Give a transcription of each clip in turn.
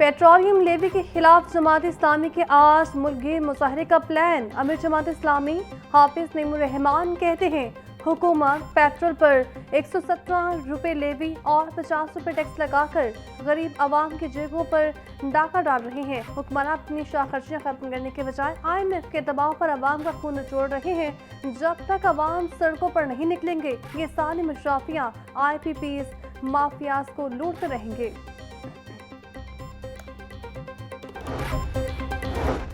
Petroleum levy के खिलाफ जमात इस्लामी के आज मुल्क मुजाहरे का प्लान। अमीर जमात इस्लामी हाफिज नईमुर रहमान कहते हैं हुकूमत पेट्रोल पर 117 रुपये लेवी और 50 रुपये टैक्स लगाकर गरीब आवाम की जेबों पर डाका डाल रहे हैं। हुक्मरान अपनी शाखर्चियाँ खत्म करने के बजाय IMF के दबाव पर आवाम का खून निचोड़ रहे हैं। जब तक आवाम सड़कों पर नहीं निकलेंगे ये सारी मुशाफियाँ IPPs माफियाज को लूटते रहेंगे।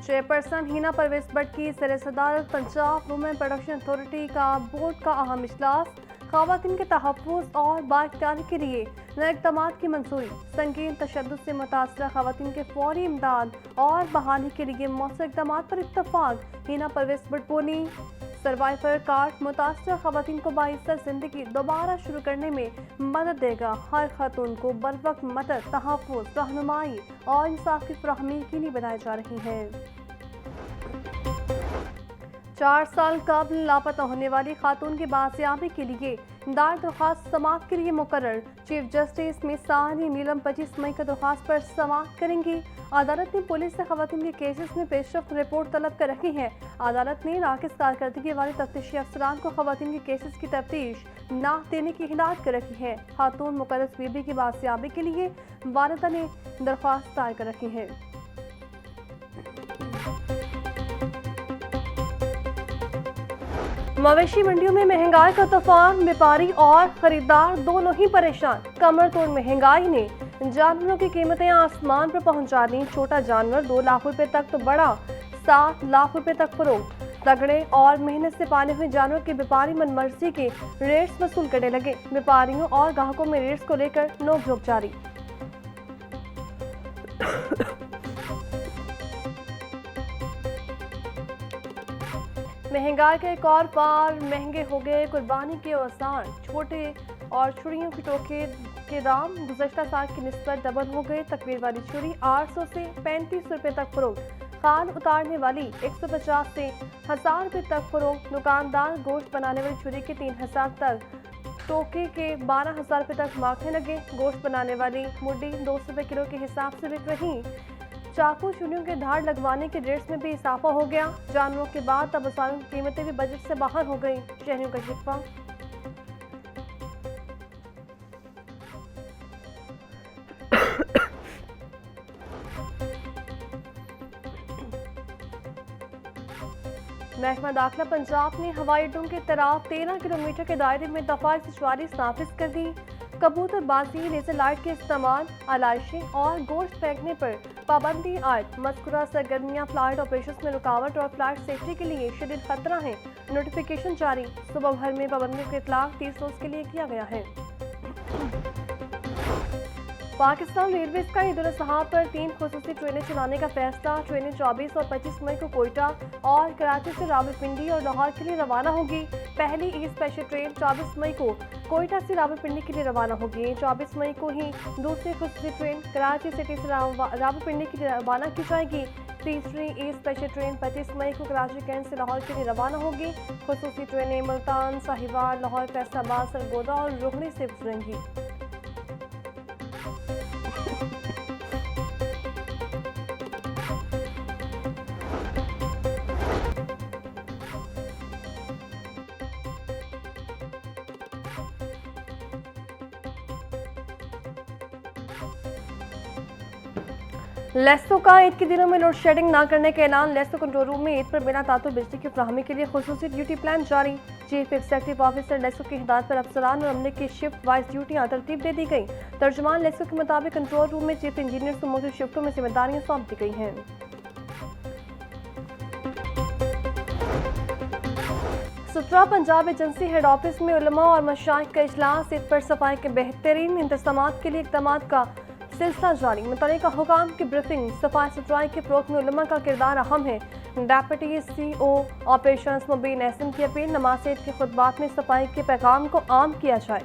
चेयरपर्सन हिना परवेज भट्ट की सदरत पंजाब वुमेन प्रोडक्शन अथॉरिटी का बोर्ड का अहम इजलास। ख़वातीन के तहफ़्फ़ुज़ और बाइख्तियारी के लिए नए इक़दाम की मंजूरी। संगीन तशद्दुद से मुतासरा ख़वातीन के फौरी इमदाद और बहाली के लिए मौसर इक़दाम पर इत्तफ़ाक़। हिना परवेज भट्ट बोली सर्वाइवर कार्ड मुतासरा ख़वातीन को बाइज़्ज़त ज़िंदगी दोबारा शुरू करने में मदद देगा। हर खातून को बरवक्त मदद, तहफ़्फ़ुज़, रहनुमाई और इंसाफ की फराहमी यकीनी बनाई जा रही है। 4 साल कबल लापता होने वाली खातून की बाजियाबी के लिए दायर दरख्वास्त समाअत के लिए मुकर्रर। चीफ जस्टिस मिसानी नीलम 25 मई को दरख्वास्त पर समाअत करेंगी। अदालत ने पुलिस से खवातीन के केसेस में पेशरफ्त रिपोर्ट तलब कर रखी है। अदालत ने नाकिस कारकर्दगी वाले तफ्तीशी अफसरान को खवातीन के केसेस की तफ्तीश न देने की हिदायत कर रखी है। खातून मुकर्रस बीबी की बाजियाबी के लिए वालिदा ने दरख्वास्त दायर कर रखी है। मवेशी मंडियों में महंगाई का तूफान, व्यापारी और खरीदार दोनों ही परेशान। कमर तोड़ महंगाई ने जानवरों की कीमतें आसमान पर पहुंचा दी। छोटा जानवर 2 लाख रुपए तक तो बड़ा 7 लाख रुपए तक फरोख्त। तगड़े और मेहनत से पाले हुए जानवर के व्यापारी मनमर्जी के रेट्स वसूल करने लगे। व्यापारियों और ग्राहकों में रेट्स को लेकर नोकझोंक जारी। महंगाई का एक और पार, महंगे हो गए कुर्बानी के औजार। छोटे और छुरियों की टोके के दाम गुज़श्ता साल की निस्बत डबल हो गए। तकवीर वाली छुरी 800 से 35 रुपए तक फरोख्त। खान उतारने वाली 150 से 1000 रुपए तक फरोख्त। दुकानदार गोश्त बनाने वाली छुरी के 3000 तक, टोके के 12,000 रुपए तक मांगने लगे। गोश्त बनाने वाली मुड्डी 200 रुपए किलो के हिसाब से बिक रही। चाकू छुरियों के धार लगवाने के रेट्स में भी इजाफा हो गया। जानवरों के बाद अब औजारों की कीमतें भी बजट से बाहर हो गई। शहरियों का शिकवा। महकमा दाखिला पंजाब ने हवाई अड्डों के तराफ 13 किलोमीटर के दायरे में दफा 144 नाफिज कर दी। कबूतरबाजी, लेजर लाइट के इस्तेमाल, आलाइशें और गोश्त फेंकने पर पाबंदी आयद। मज़कूरा सरगर्मियाँ फ्लाइट ऑपरेशंस में रुकावट और फ्लाइट सेफ्टी के लिए शदीद खतरा है। नोटिफिकेशन जारी। सुबह भर में पाबंदियों का इतलाक 30 रोज के लिए किया गया है। पाकिस्तान रेलवेज का ईद उल अज़हा पर 3 खुसूसी ट्रेनें चलाने का फैसला। ट्रेनें 24 और 25 मई को कोयटा और कराची से रावलपिंडी और लाहौर के लिए रवाना होगी। पहली ईद स्पेशल ट्रेन 24 मई को कोयटा से रावलपिंडी के लिए रवाना होगी। 24 मई को ही दूसरी खुसूसी ट्रेन कराची सिटी से रावलपिंडी के लिए रवाना की जाएगी। तीसरी ईद स्पेशल ट्रेन 25 मई को कराची कैंट से लाहौर के लिए रवाना होगी। खुसूसी ट्रेनें मुल्तान, साहिवाल, लाहौर, फैसलाबाद, सरगोदा और रोहनी से गुजरेंगी। लेस्को का ईद के दिनों में लोड शेडिंग न करने का ऐलान। लेस्को कंट्रोल रूम में ईद पर बिना तातुल बिजली की फराहमी के लिए खुसूसी ड्यूटी प्लान जारी। चीफ एग्जीक्यूटिव ऑफिसर लेस्को की हिदायत पर अफसरान और अमले की शिफ्ट वाइज ड्यूटियां तरतीब दे दी गई। तर्जुमान लेस्को के मुताबिक कंट्रोल रूम में चीफ इंजीनियर को मुख्तलिफ शिफ्टों में जिम्मेदारियां सौंप दी गई हैं। सुतरा पंजाब एजेंसी हेड ऑफिस में उलमा और मशाइख का इजलास। ईद पर सफाई के बेहतरीन इंतजामात के लिए इक़दाम का सिलसिला जारी। मुतल्लिका हुकाम की ब्रीफिंग। सफाई सुथराई के फ़रोग़ में उलमा का किरदार अहम है। डेप्यूटी CO ऑपरेशंस मुबीन एहसन की अपील। नमाज़ ईद के खुतबात में सफाई के पैगाम को आम किया जाए।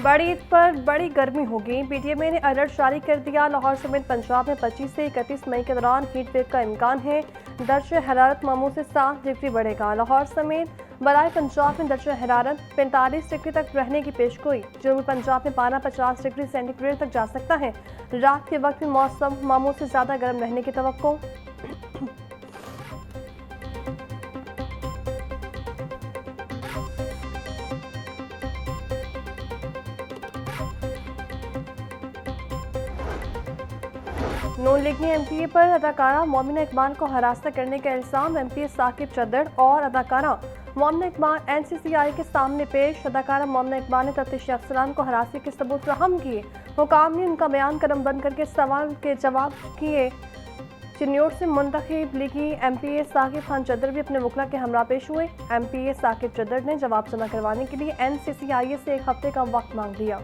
बड़ी ईद पर बड़ी गर्मी होगी। PTMA ने अलर्ट जारी कर दिया। लाहौर समेत पंजाब में 25 से 31 मई के दौरान हीट वेव का इम्कान है। दर्जे हरारत मामूल से 7 डिग्री बढ़ेगा। लाहौर समेत बराए पंजाब में दर्जा हरारत 45 डिग्री तक रहने की पेशगोई। जनूबी पंजाब में पारा 50 डिग्री सेंटीग्रेड तक जा सकता है। रात के वक्त में मौसम मामूल से ज्यादा गर्म रहने की तवक्को। नून लीग ने एमपीए पर अदाकारा मोमिना इकबाल को हरासा करने का इल्जाम। एमपीए साकिब चद्दड़ और अदाकारा मोमिना इकबाल एनसीसीआई के सामने पेश। अदाकारा मोमिना इकबाल ने तफ्तीशी अफसरान को हरासी के सबूत फराहम किए। हुकाम ने उनका बयान कदम बंद करके सवाल के जवाब किए। चिन्नौर से मुंतखब लीगी एमपीए साकिब खान चद्दड़ भी अपने वकला के हमरा पेश हुए। एमपीए साकिब चद्दड़ ने जवाब जमा करवाने के लिए एनसीसीआई से 1 हफ्ते का वक्त मांग लिया।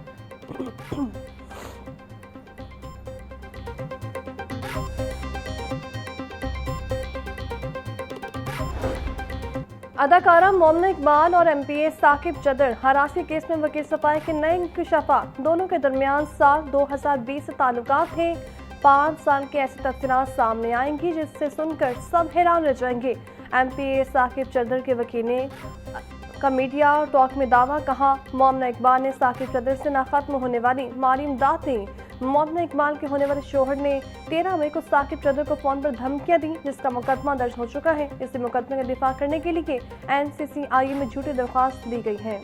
अदाकारा मोमिना इकबाल और एमपीए साकिब चद्दड़ हरासी केस में वकील सफाई के नए इंकशाफात। दोनों के दरमियान साल 2020 से ताल्लुकात थे। 5 साल की ऐसी तफसीलात सामने आएंगी जिससे सुनकर सब हैरान रह जाएंगे। एमपीए साकिब चद्दड़ के वकील ने का मीडिया टॉक में दावा कहा। मोमिना इकबाल ने साकिब चद्दड़ से ना खत्म होने वाली माली इमदाद दी। मोमिना इकबाल के होने वाले शोहर ने 13 मई को साकिब चद्दड़ को फोन पर धमकियां दी, जिसका मुकदमा दर्ज हो चुका है। इसी मुकदमे का दिफा करने के लिए एनसीसीआई में झूठी दरख्वास्त दी गई है।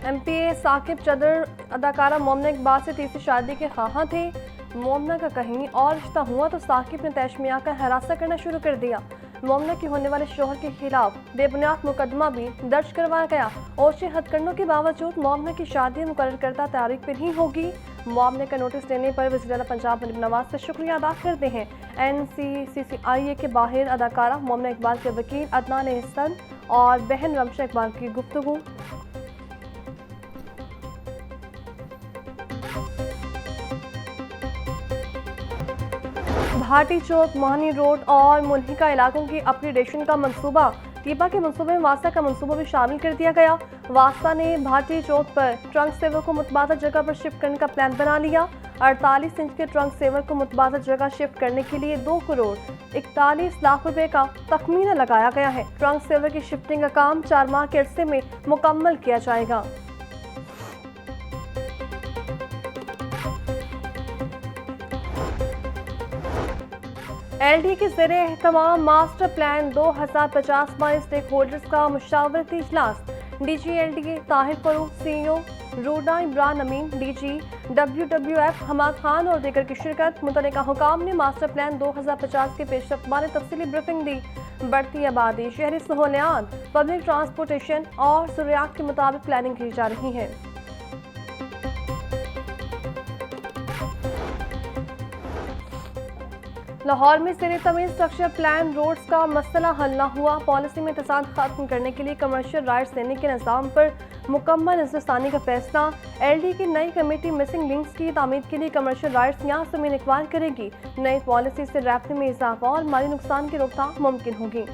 एमपीए साकिब चद्दड़ अदाकारा मोमिना इकबाल से तीसरी शादी के ख्वाहां थे। मोमिना का कहीं और रिश्ता हुआ तो साकिब ने तैश में आकर हरासा करना शुरू कर दिया। मोमिना के होने वाले शोहर के खिलाफ बेबुनियाद मुकदमा भी दर्ज करवाया गया। ओछे हथकंडों के बावजूद मोमिना की शादी मुकर्रर करदा तारीख पर ही होगी। मोमिना का नोटिस देने पर वज़ीर-ए-आला पंजाब मरीम नवाज से शुक्रिया अदा करते हैं। एनसीसीआई के बाहर अदाकारा मोमिना इकबाल के वकील अदनान एहसन और बहन रमशा इकबाल की गुफ्तगू। भाटी चौक, मोहनी रोड और मुल्हिका इलाकों की अपग्रेडेशन का मंसूबा। टीपा के मंसूबे में वासा का मंसूबा भी शामिल कर दिया गया। वासा ने भाटी चौक पर ट्रंक सेवर को मुतबादा जगह पर शिफ्ट करने का प्लान बना लिया। 48 इंच के ट्रंक सेवर को मुतबादा जगह शिफ्ट करने के लिए 2 करोड़ 41 लाख रुपए का तखमीना लगाया गया है। ट्रंक सेवर की शिफ्टिंग का काम 4 माह के अरसे में मुकम्मल किया जाएगा। एलडी के ज़रिए एहतमाम मास्टर प्लान 2050 पर स्टेक होल्डर्स का मुशावरती इजलास। DG LD Tahir Farrukh, CEO RUDA Imran Amin, DG WWF Hammad Khan और दीगर की शिरकत। मुतल्लिका हुकाम ने मास्टर प्लान 2050 के पेशरफ्त बारे तफसीली ब्रीफिंग दी। बढ़ती आबादी, शहरी सहूलियात, पब्लिक ट्रांसपोर्टेशन और ज़रूरियात के मुताबिक प्लानिंग की जा रही है। लाहौर में सिरे तमीज़ स्ट्रक्चर प्लान रोड्स का मसला हल न हुआ। पॉलिसी में तसाद खत्म करने के लिए कमर्शियल राइट्स देने के निज़ाम पर मुकम्मल नज़रसानी का फैसला। एलडी की नई कमेटी मिसिंग लिंक्स की तामीर के लिए कमर्शियल राइट्स यहाँ ज़मीन एक्वायर करेगी। नई पॉलिसी से रेवेन्यू में इजाफा और माली नुकसान की रोकथाम मुमकिन होगी।